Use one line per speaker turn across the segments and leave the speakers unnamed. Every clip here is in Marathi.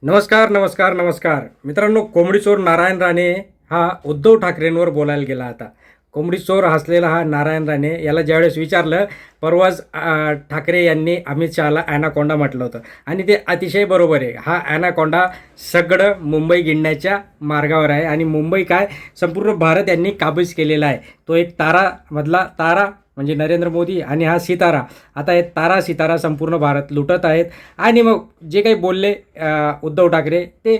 नमस्कार नमस्कार नमस्कार मित्रांनो, कोंबडी चोर नारायण राणे हा उद्धव ठाकरेंवर बोलायला गेला. आता कोंबडी चोर हसलेला हा नारायण राणे याला ज्यावेळेस विचारलं, परवाच ठाकरे यांनी अमित शहाला ॲनाकोंडा म्हटलं होतं आणि ते अतिशय बरोबर आहे. हा ॲनाकोंडा सगळं मुंबई गिळण्याच्या मार्गावर आहे आणि मुंबई काय संपूर्ण भारत यांनी काबीज केलेला आहे. तो एक तारामधला तारा म्हणजे नरेंद्र मोदी आणि हा सितारा. आता हे तारा सितारा संपूर्ण भारत लुटत आहेत आणि मग जे काही बोलले उद्धव ठाकरे ते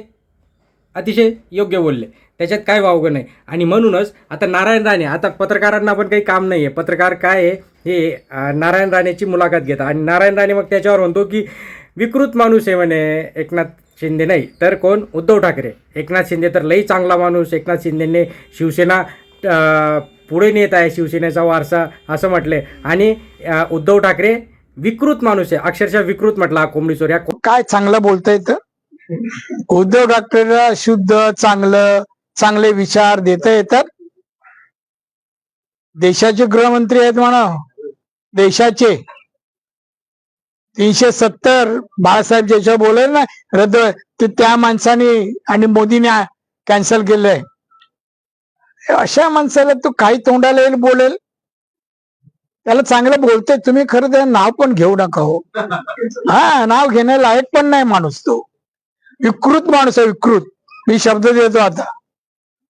अतिशय योग्य बोलले, त्याच्यात काय वावगं नाही. आणि म्हणूनच आता नारायण राणे, आता पत्रकारांना पण काही काम नाही आहे, पत्रकार काय आहे हे नारायण राणेची मुलाखत घेतात आणि नारायण राणे मग त्याच्यावर म्हणतो की विकृत माणूस आहे म्हणे एकनाथ शिंदे, नाही तर कोण उद्धव ठाकरे. एकनाथ शिंदे तर लई चांगला माणूस, एकनाथ शिंदेने शिवसेना पुढे नेत आहे, शिवसेनेचा वारसा असं म्हटले. आणि उद्धव ठाकरे विकृत माणूस आहे, अक्षरशः विकृत म्हटला कोंबडी चोर.
काय चांगलं बोलता येतं. उद्धव ठाकरेला शुद्ध चांगले विचार देता येतात. देशाचे गृहमंत्री आहेत म्हणा, देशाचे 370 बाळासाहेब ज्याच्या बोलेल ना रद्द, ते त्या माणसाने आणि मोदीने कॅन्सल केलंय. अशा माणसाला तो काही तोंडाला येईल बोलेल, त्याला चांगलं बोलते तुम्ही, खरं त्याला नाव पण घेऊ नका हो. हा, नाव घेण्या लायक पण नाही माणूस तो, विकृत माणूस आहे, विकृत. मी शब्द देतो आता.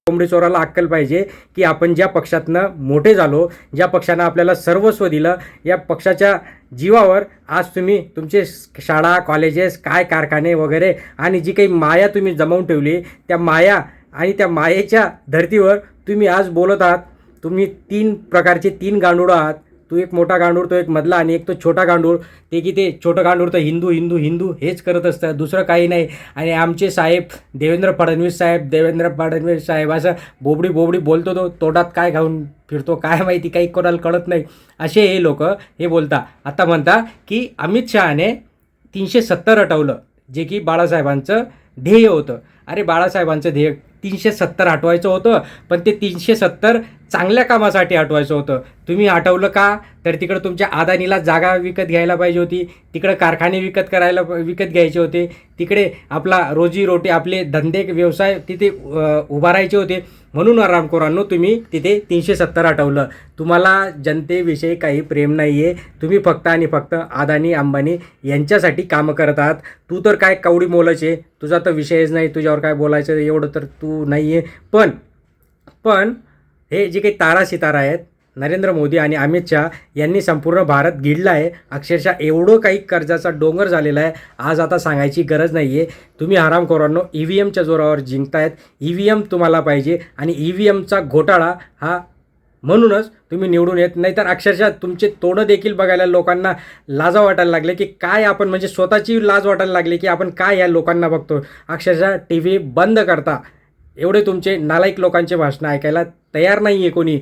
कोंबडी चोराला अक्कल पाहिजे की आपण ज्या पक्षातनं मोठे झालो, ज्या पक्षानं आपल्याला सर्वस्व दिलं, या पक्षाच्या जीवावर आज तुम्ही तुमचे शाळा कॉलेजेस काय कारखाने वगैरे आणि जी काही माया तुम्ही जमावून ठेवली, त्या माया आणि त्या मायेच्या धर्तीवर तुम्ही आज बोलत आहात. तुम्ही 3 प्रकारचे 3 गांडूळ आहात. तो एक मोठा गांडूळ, तो एक मधला आणि एक तो छोटा गांडूळ. ते की ते छोटं गांडूळ तर हिंदू हिंदू हिंदू हेच करत असतं, दुसरं काही नाही. आणि आमचे साहेब देवेंद्र फडणवीस साहेब असं बोबडी बोलतो, तो तोंडात काय घालून फिरतो काय माहिती, काही कोणाला कळत नाही. असे हे लोक हे बोलता. आता म्हणता की अमित शहाने 370 हटवलं, जे की बाळासाहेबांचं ध्येय होतं. अरे बाळासाहेबांचं ध्येय 370 हटवायचं होतं, पण ते 370 चांगल्या कामासाठी हटवायचं होतं. तुम्ही हटवलं का? तर तिकडं तुमच्या अदानीला जागा विकत घ्यायला पाहिजे होती, तिकडं कारखाने विकत घ्यायचे होते, तिकडे आपला रोजीरोटी आपले धंदे व्यवसाय तिथे उभारायचे होते. म्हणून आरामखोरांनो तुम्ही तिथे 370 हटवलं. तुम्हाला जनतेविषयी काही प्रेम नाही आहे. तुम्ही फक्त आणि फक्त अदानी अंबानी यांच्यासाठी कामं करत आहात. तू तर काय कवडी मोलाचे, तुझा तर विषयच नाही, तुझ्यावर काय बोलायचं एवढं तर तू नाही आहे. पण हे जे काही तारा सितारा आहेत, नरेंद्र मोदी आणि अमित शहा यांनी संपूर्ण भारत गिळला आहे. अक्षरशः एवढं काही कर्जाचा डोंगर झालेला आहे, आज आता सांगायची गरज नाही आहे. तुम्ही हरामखोरांनो EVMच्या जोरावर जिंकतायत. EVM तुम्हाला पाहिजे आणि EVMचा घोटाळा हा म्हणूनच तुम्ही निवडून येत नाही. तर अक्षरशः तुमचे तोंड देखील बघायला लोकांना लाजा वाटायला लागले की काय आपण, म्हणजे स्वतःची लाज वाटायला लागली की आपण काय या लोकांना बघतो. अक्षरशः TV बंद करता. एवढे तुमचे नालायक लोकांचे भाषणं ऐकायला तयार नाही आहे कोणी.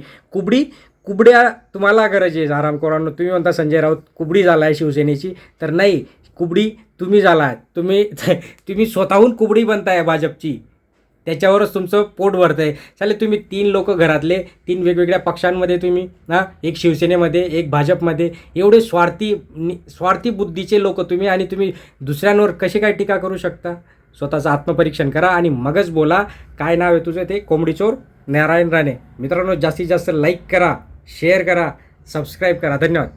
कुबड्या तुम्हाला गरज आहे आरामखोरांनो. तुम्ही म्हणता संजय राऊत कुबडी झाला आहे शिवसेनेची, तर नाही, कुबडी तुम्ही झाला आहे. तुम्ही स्वतःहून कुबडी बनताय भाजपची, त्याच्यावरच तुमचं पोट भरतं आहे. चालेल, तुम्ही 3 लोक घरातले 3 वेगवेगळ्या पक्षांमध्ये तुम्ही एक शिवसेनेमध्ये एक भाजपमध्ये, एवढे स्वार्थी बुद्धीचे लोक तुम्ही, आणि तुम्ही दुसऱ्यांवर कशी काय टीका करू शकता? स्वतःचं आत्मपरीक्षण करा आणि मगच बोला. काय नाव आहे तुझं? ते कोंबडी चोर नारायण राणे. मित्रांनो, जास्तीत जास्त लाईक करा, शेअर करा, सबस्क्राईब करा. धन्यवाद.